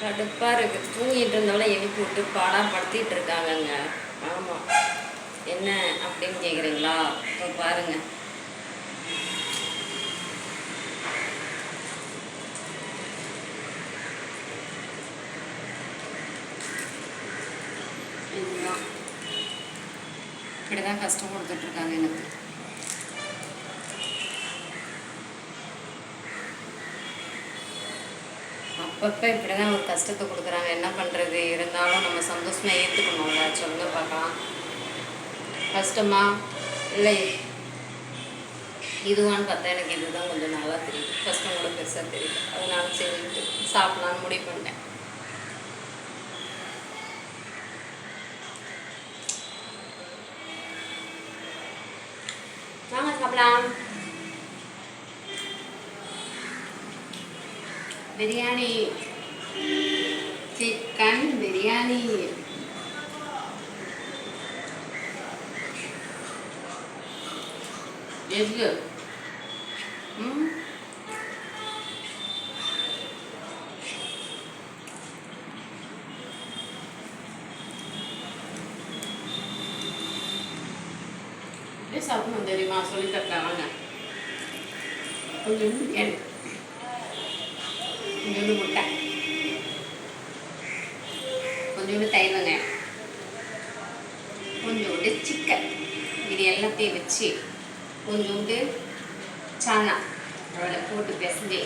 கடுப்பாக இருக்குது. தூங்கிட்டு இருந்தவளை எழுப்பி விட்டு பாடாப்படுத்திட்டு இருக்காங்கங்க. ஆமாம், என்ன அப்படின்னு கேட்குறீங்களா? இப்போ பாருங்கள். இதுதான் இப்படி தான் கஷ்டம் கொடுத்துட்ருக்காங்க எனக்கு. அப்பப்போ இப்படி தான் ஒரு கஷ்டத்தை கொடுக்குறாங்க. என்ன பண்ணுறது? இருந்தாலும் நம்ம சந்தோஷமாக ஏற்றுக்கணும்ல. சொல்லுங்க பார்க்கலாம். கஷ்டமா இல்லை இதுவான்னு பார்த்தா எனக்கு இதுதான் கொஞ்சம் நல்லா தெரியுது. கஷ்டம் கூட பெருசாக தெரியுது. அதனால சரின்ட்டு சாப்பிட்லான்னு முடிவு பண்ணிட்டேன். வாங்க சாப்பிடலாம். பிரியாணி, சிக்கன் பிரியாணி. எது சாப்பிடணும் தெரியுமா? சொல்லி தரலாங்க. கொஞ்சம் கொஞ்சோண்டு முட்டை, கொஞ்சோண்டு தயிர்வங்க, கொஞ்சோண்டு சிக்கன், இது எல்லாத்தையும் வச்சு கொஞ்சோண்டு சால்னா அதில் போட்டு பிசைஞ்சு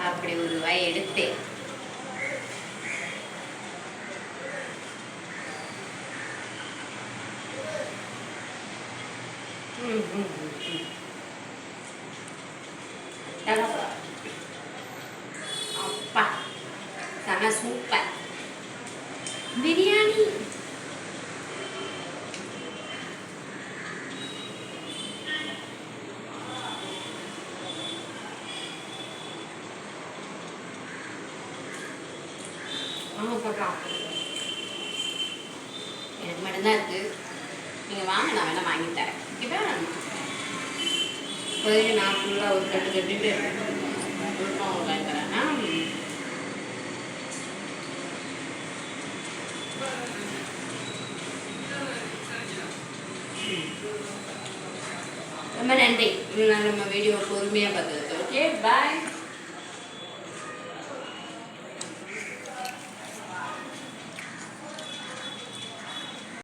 அப்படி ஒரு வாய் எடுத்து அப்பா செம சூப்பர் பிரியாணி. வாங்க போட்டோம். எனக்கு மட்டும்தான் இருக்குது. நீங்கள் வாங்க, நான் வேணால் வாங்கி தரேன். இப்போ போய் நான் ஃபுல்லாக ஒரு கட்டு கட்டிட்டு வாங்கி தரேன்னா ரொம்ப நன்றி. நம்ம வீடியோ பொறுமையாக பார்த்ததுக்கு. ஓகே, பாய்.